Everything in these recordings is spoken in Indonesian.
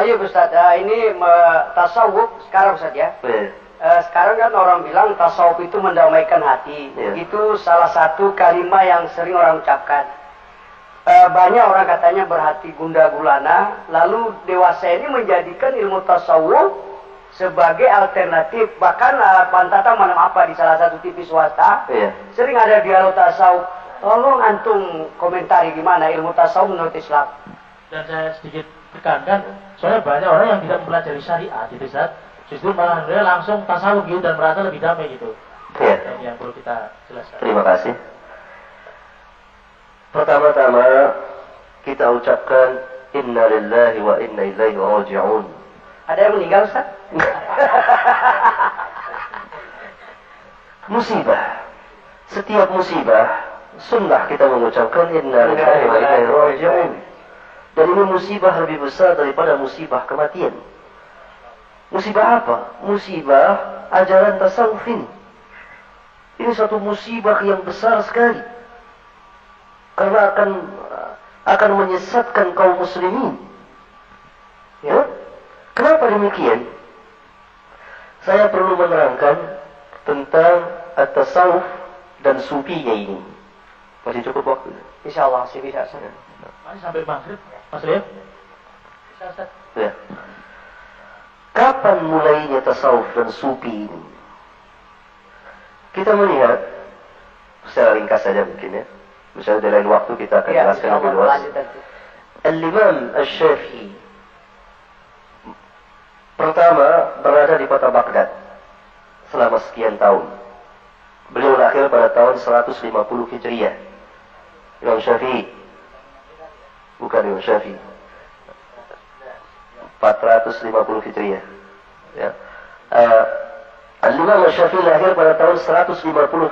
Iya Ustaz, ini tasawuf sekarang Ustaz ya. Sekarang kan orang bilang tasawuf itu mendamaikan hati. Itu salah satu kalimat yang sering orang ucapkan. Banyak orang katanya berhati gundah gulana, lalu dewasa ini menjadikan ilmu tasawuf sebagai alternatif. Bahkan Pantata malam apa di salah satu TV swasta sering ada dialog tasawuf. Tolong antum komentari gimana ilmu tasawuf menurut Islam. Dan saya sedikit tekankan, soalnya banyak orang yang tidak mempelajari syariat gitu Ustaz, justru malah dia langsung tasawuf gitu dan merasa lebih damai gitu. Ini yang perlu kita jelaskan. Terima kasih. Pertama-tama kita ucapkan inna lillahi wa inna ilaihi raji'un. Ada yang meninggal Ustaz? Musibah. Setiap musibah sunnah kita mengucapkan inna lillahi wa inna ilaihi raji'un. Dan ini musibah lebih besar daripada musibah kematian. Musibah apa? Musibah ajaran tasawuf ini. Ini suatu musibah yang besar sekali. Karena akan menyesatkan kaum muslimin. Ya? Kenapa demikian? Saya perlu menerangkan tentang at-tasawuf dan sufinya ini. Masih cukup waktu? Insyaallah sih bisa. Masih sampai maghrib, Mas Leo? Bisa Ustaz? Ya. Kapan mulainya tasawuf dan sufi ini? Kita melihat secara ringkas saja mungkin ya. Misalnya di lain waktu kita akan jelaskan lebih luas. Al-Imam Asy-Syafi'i pertama berada di kota Baghdad selama sekian tahun. Beliau lahir pada tahun 150 Hijriah. Imam Syafi'i, bukan Imam Syafi'i, 450 Hijriah. Ya. Al-Imam Syafi'i lahir pada tahun 150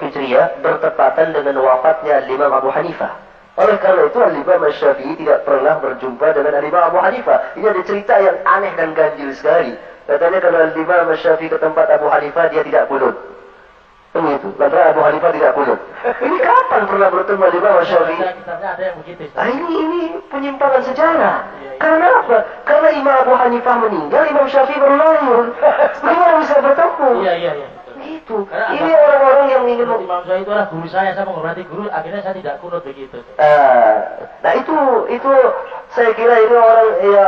Hijriah bertepatan dengan wafatnya Al-Imam Abu Hanifah. Oleh karena itu Al-Imam Syafi'i tidak pernah berjumpa dengan Al-Imam Abu Hanifah. Ini ada cerita yang aneh dan ganjil sekali. Katanya kalau Al-Imam Syafi'i ke tempat Abu Hanifah dia tidak kunut. Begitu. Lantaran Abu Hanifah tidak kunut. Ini kapan pernah bertemu Al-Imam Syafi'i? Ada yang begitu. Ini penyimpangan sejarah. Karena apa? Karena Imam Abu Hanifah meninggal, Imam Syafi'i baru lahir. Bagaimana bisa bertemu? Iya. Gitu. Ini orang-orang yang ingin Imam Syafi'i itu adalah guru saya menghormati guru, akhirnya saya tidak kunut begitu. Nah itu saya kira ini orang ya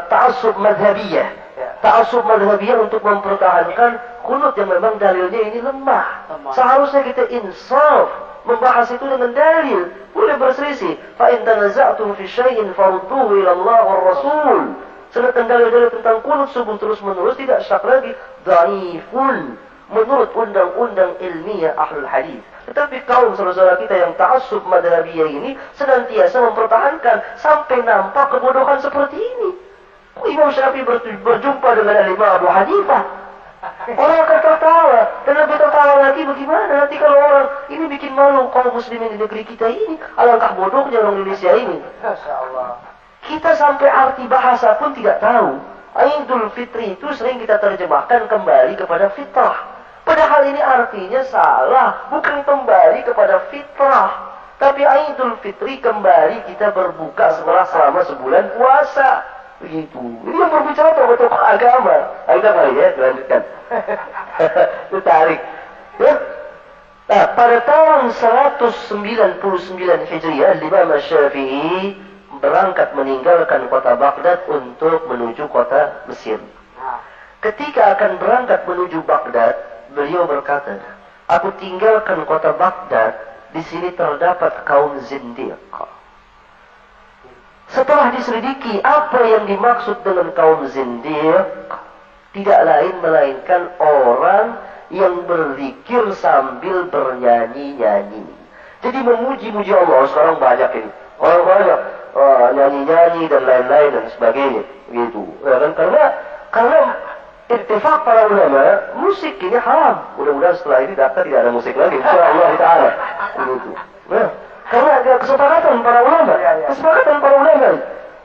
ta'assub madhabiyah. Ta'assub madhabiyah untuk mempertahankan kunut yang memang dalilnya ini lemah. Seharusnya kita insaf membahas itu dengan dalil. Boleh berselisih. Fa in tanaza'tum fi syai'in farudduhu ila Allah war Rasul. Sedangkan dalil-dalil tentang kunut subuh terus-menerus tidak syak lagi dhaifun menurut undang-undang ilmiah ahlul hadis. Tetapi kaum saudara-saudara kita yang ta'assub madhabiyah ini senantiasa mempertahankan sampai nampak kebodohan seperti ini. Imam Syafi'i berjumpa dengan Imam Abu Hanifah. Orang akan tertawa. Dan lebih tertawa lagi bagaimana nanti kalau orang ini bikin malu kaum muslimin di negeri kita ini. Alangkah bodohnya orang Indonesia ini. Masya Allah. Kita sampai arti bahasa pun tidak tahu. Idul Fitri itu sering kita terjemahkan kembali kepada fitrah. Padahal ini artinya salah. Bukan kembali kepada fitrah. Tapi Idul Fitri kembali kita berbuka selama sebulan puasa. Begitu. Ini yang berbicara tokoh-tokoh agama. Kita kali ya, lanjutkan. Tarik. Ya. Nah, pada tahun 199 Hijriah, Imam Syafi'i berangkat meninggalkan kota Baghdad untuk menuju kota Mesir. Ketika akan berangkat menuju Baghdad, beliau berkata, "Aku tinggalkan kota Baghdad, di sini terdapat kaum zindiq." Setelah diselidiki apa yang dimaksud dengan kaum zindiq, tidak lain melainkan orang yang berzikir sambil bernyanyi-nyanyi. Jadi memuji-muji Allah. Sekarang banyak ini. Orang banyak nyanyi-nyanyi dan lain-lain dan sebagainya. Gitu. Ya kan? Karena ittifaq para ulama, musik ini haram. Mudah-mudahan setelah ini daftar tidak ada musik lagi. Insyaallah ta'ala. Gitu. Nah, karena ada kesepakatan para ulama. Kesepakatan para ulama.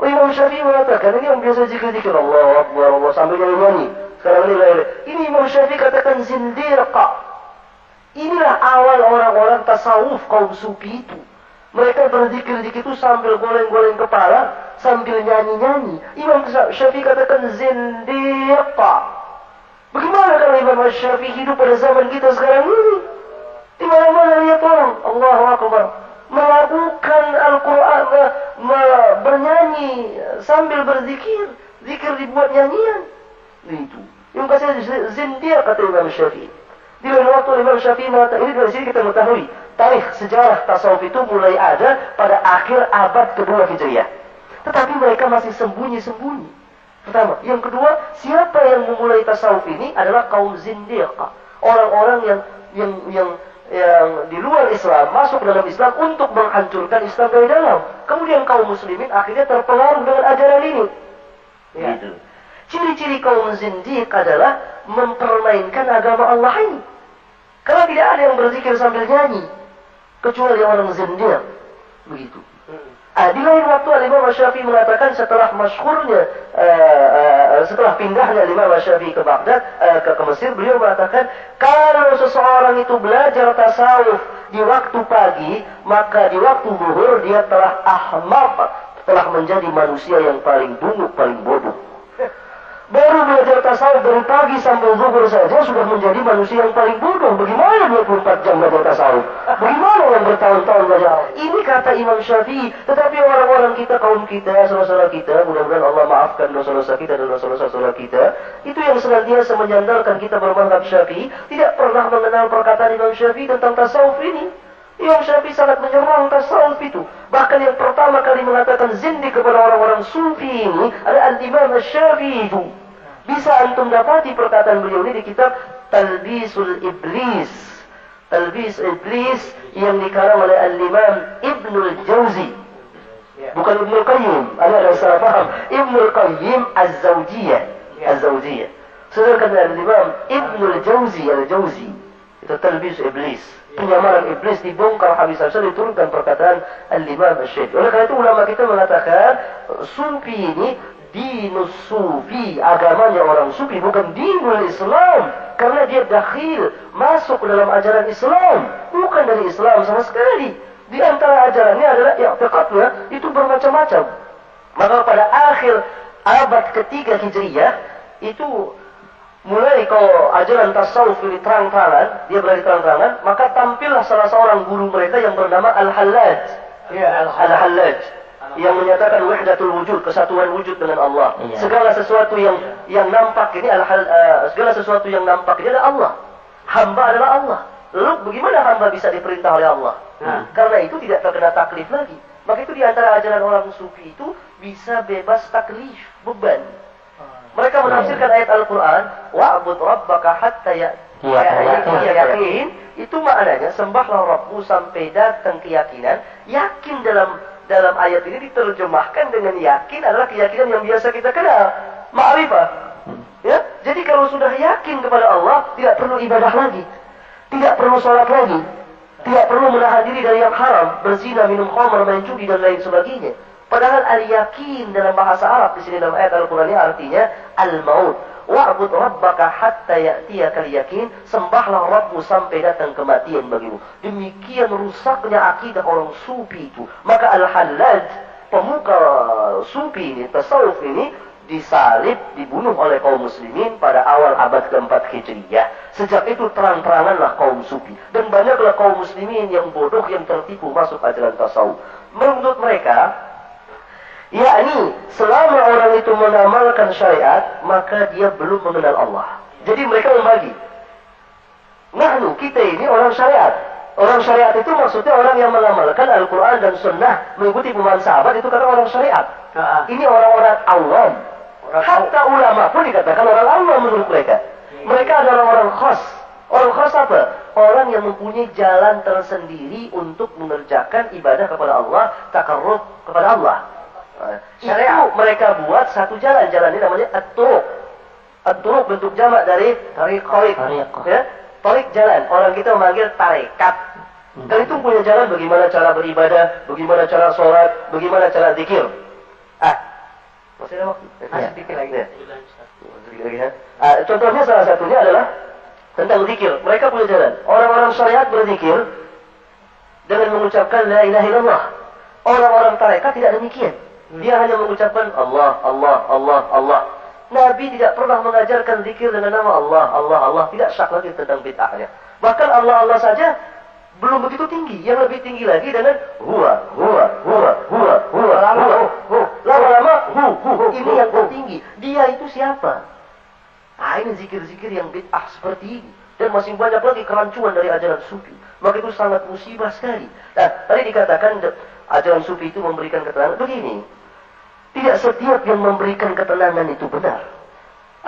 Imam Syafi'i mengatakan ini yang biasa zikir-zikir Allah Akbar, Allah sambil nyanyi. Sekarang ini lain. Ini Imam Syafi'i katakan zindiqa. Inilah awal orang-orang tasawuf kaum sufi itu. Mereka berzikir-zikir itu sambil goleng-goleng kepala, sambil nyanyi-nyanyi. Imam Syafi'i katakan zindiqa. Bagaimana kalau Imam Syafi'i hidup pada zaman kita sekarang ini? Di mana-mana lihat orang, Allahu Akbar, melakukan Al-Quran, bernyanyi sambil berzikir, zikir dibuat nyanyian. Itu. Yang kasih zindiq kata Imam Syafi'i. Di lain waktu Imam Syafi'i mengatakan, ini dari sini kita mengetahui tarikh sejarah tasawuf itu mulai ada pada akhir abad kedua Hijriah. Tetapi mereka masih sembunyi-sembunyi. Pertama. Yang kedua, siapa yang memulai tasawuf ini adalah kaum zindiqah. Orang-orang yang di luar Islam masuk dalam Islam untuk menghancurkan Islam dari dalam. Kemudian kaum muslimin akhirnya terpengaruh dengan ajaran ini. Ya. Gitu. Ciri-ciri kaum zindiq adalah mempermainkan agama Allah ini. Karena tidak ada yang berzikir sambil nyanyi kecuali orang zindiq. Begitu. Di lain waktu Imam Syafi'i mengatakan setelah masyhurnya setelah pindahnya Imam Syafi'i ke Baghdad, ke Mesir, beliau mengatakan kalau seseorang itu belajar tasawuf di waktu pagi, maka di waktu zuhur dia telah ahmaq, telah menjadi manusia yang paling bunguk, paling bodoh. Baru belajar tasawuf dari pagi sampai zuhur saja sudah menjadi manusia yang paling bodoh. Bagaimana 24 jam belajar tasawuf? Bagaimana yang bertahun-tahun belajar? Ini kata Imam Syafi'i. Tetapi orang-orang kita, kaum kita, saudara-saudara kita, mudah-mudahan Allah maafkan dosa-dosa kita dan dosa-dosa saudara kita, itu yang senantiasa menyandarkan kita bermazhab Syafi'i, tidak pernah mengenal perkataan Imam Syafi'i tentang tasawuf ini. Imam Syafi'i sangat menyerang tasawuf itu. Bahkan yang pertama kali mengatakan zindiq kepada orang-orang sufi ini adalah Al-Imam Syafi'i itu. Bisa antum dapati perkataan beliau ini di kitab Talbisul Iblis. Talbis Iblis yang dikarang oleh Al-Imam Ibnul Jauzi. Bukan Ibnul Qayyim, ada salah paham. Ibnul Qayyim Az-Zawjiyah. Az-Zawjiyah. Sedangkan Al-Imam Ibnul Jauzi, Al-Jauzi, itu Talbis Iblis. Penyamaran iblis dibongkar habis-habisan, diturunkan perkataan Al-Imam Asy-Syafi'i. Oleh karena itu ulama kita mengatakan sufi ini dinus sufi, agamanya orang sufi, bukan dinul Islam, karena dia dakhil, masuk dalam ajaran Islam, bukan dari Islam sama sekali. Di antara ajarannya adalah i'tiqadnya itu bermacam-macam. Maka pada akhir abad ketiga Hijriyah itu mulai kalau ajaran tasawuf ini terang-terangan, dia berani terang-terangan, maka tampillah salah seorang guru mereka yang bernama Al-Hallaj. Ya, Al-Hallaj yang menyatakan wahdatul wujud, kesatuan wujud dengan Allah. Iya. Segala sesuatu yang nampak ini segala sesuatu yang nampak ini adalah Allah. Hamba adalah Allah. Lalu bagaimana hamba bisa diperintah oleh Allah? Karena itu tidak terkena taklif lagi. Maka itu di antara ajaran orang sufi itu bisa bebas taklif, beban. Mereka menafsirkan ayat Al-Quran, wa'bud rabbaka hatta yakin. Itu maknanya sembahlah Rabbmu sampai datang keyakinan. Yakin dalam ayat ini diterjemahkan dengan yakin adalah keyakinan yang biasa kita kenal, ma'rifah. Ya, jadi kalau sudah yakin kepada Allah, tidak perlu ibadah lagi, tidak perlu sholat lagi, tidak perlu menahan diri dari yang haram, berzina, minum khamr, main judi dan lain sebagainya. Padahal al-yakin dalam bahasa Arab di sini dalam ayat Al-Qur'an ini artinya al-maut. Wa'bud rabbaka hatta ya'tiyakal yakin, sembahlah Rabbmu sampai datang kematian bagimu. Demikian rusaknya akidah orang sufi itu. Maka Al-Hallaj, pemuka sufi ini, tasawuf ini, disalib, dibunuh oleh kaum muslimin pada awal abad keempat Hijriyah. Sejak itu terang-teranganlah kaum sufi. Dan banyaklah kaum muslimin yang bodoh yang tertipu masuk ajaran tasawuf. Menurut mereka, yakni selama orang itu mengamalkan syariat, maka dia belum mengenal Allah. Jadi mereka membagi. Nahnu, kita ini orang syariat. Orang syariat itu maksudnya orang yang mengamalkan Al-Quran dan Sunnah, mengikuti pemahaman sahabat, itu karena orang syariat. Ini orang-orang awam. Hatta ulama pun dikatakan orang awam menurut mereka. Mereka adalah orang khas. Orang khas apa? Orang yang mempunyai jalan tersendiri untuk mengerjakan ibadah kepada Allah, takarrub kepada Allah. Syariat mereka buat satu jalan ini namanya at-turuq. At-turuq bentuk jamak dari tariq. Ya, tariq jalan. Orang kita memanggil tarekat. Dan itu punya jalan bagaimana cara beribadah, bagaimana cara sholat, bagaimana cara zikir. Masih ada waktu? Masih zikir lagi ya? Contohnya salah satunya adalah tentang zikir. Mereka punya jalan. Orang-orang syariat berzikir dengan mengucapkan la ilaha illallah. Orang-orang tarekat tidak demikian. Dia hanya mengucapkan Allah, Allah, Allah, Allah. Nabi tidak pernah mengajarkan zikir dengan nama Allah, Allah, Allah. Tidak syak lagi tentang bid'ahnya. Bahkan Allah, Allah saja belum begitu tinggi. Yang lebih tinggi lagi dengan huwa, huwa, huwa, huwa, huwa, huwa. Lama-lama hu. Ini yang tertinggi. Dia itu siapa? Ah, ini zikir-zikir yang bid'ah seperti ini. Dan masih banyak lagi kerancuan dari ajaran sufi. Maka itu sangat musibah sekali. Nah, tadi dikatakan ajaran sufi itu memberikan keterangan. Begini. Tidak setiap yang memberikan ketenangan itu benar.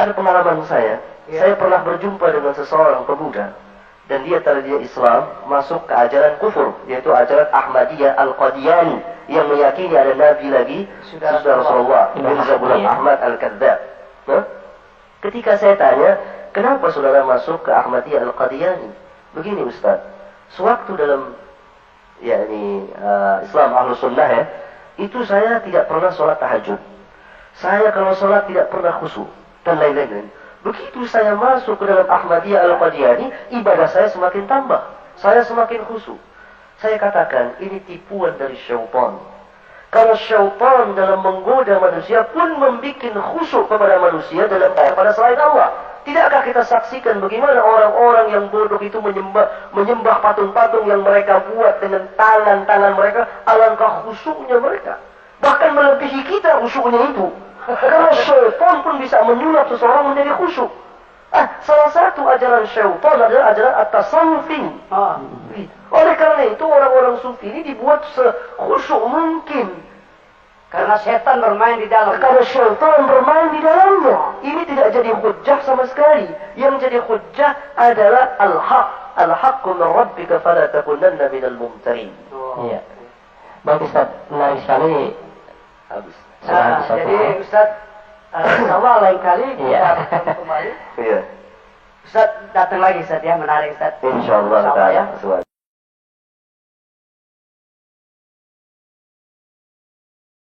Ada pengalaman saya. Saya pernah berjumpa dengan seseorang pemuda. Dan dia tadinya Islam masuk ke ajaran kufur. Yaitu ajaran Ahmadiyah Al-Qadiani. Yang meyakini ada Nabi lagi. Sudah Rasulullah. Mirza Ghulam Ahmad Al-Kadzab. Ketika saya tanya, kenapa saudara masuk ke Ahmadiyah Al-Qadiani? Begini Ustaz. Sewaktu dalam Islam Ahlus Sunnah ya. Itu saya tidak pernah sholat tahajud. Saya kalau sholat tidak pernah khusyuk. Dan lain-lain. Begitu saya masuk ke dalam Ahmadiyah Al-Qadiani, ibadah saya semakin tambah. Saya semakin khusyuk. Saya katakan, ini tipuan dari syaitan. Karena syaitan dalam menggoda manusia pun membuat khusyuk kepada manusia kepada selain Allah. Tidakkah kita saksikan bagaimana orang-orang yang bodoh itu menyembah patung-patung yang mereka buat dengan tangan-tangan mereka, alangkah khusyuknya mereka. Bahkan melebihi kita khusyuknya itu. Karena syaitan pun bisa menyulap seseorang menjadi khusyuk. Salah satu ajaran syaitan adalah ajaran at-tasawufin. Oleh karena itu orang-orang sufi ini dibuat sekhusyuk mungkin. Karena setan bermain di dalam. Karena syaitan bermain di dalamnya. Ini tidak jadi hujjah sama sekali. Yang jadi hujjah adalah al-haq. Al-haqqu min rabbika fala takunanna minal mumtarin. Iya. Bagus Ustaz. Menarik sekali. Habis. Jadi Ustaz, insyaAllah lain kali kita bertemu kembali. Iya. Ustaz datang lagi Ustaz ya, menarik Ustaz. Insyaallah ya.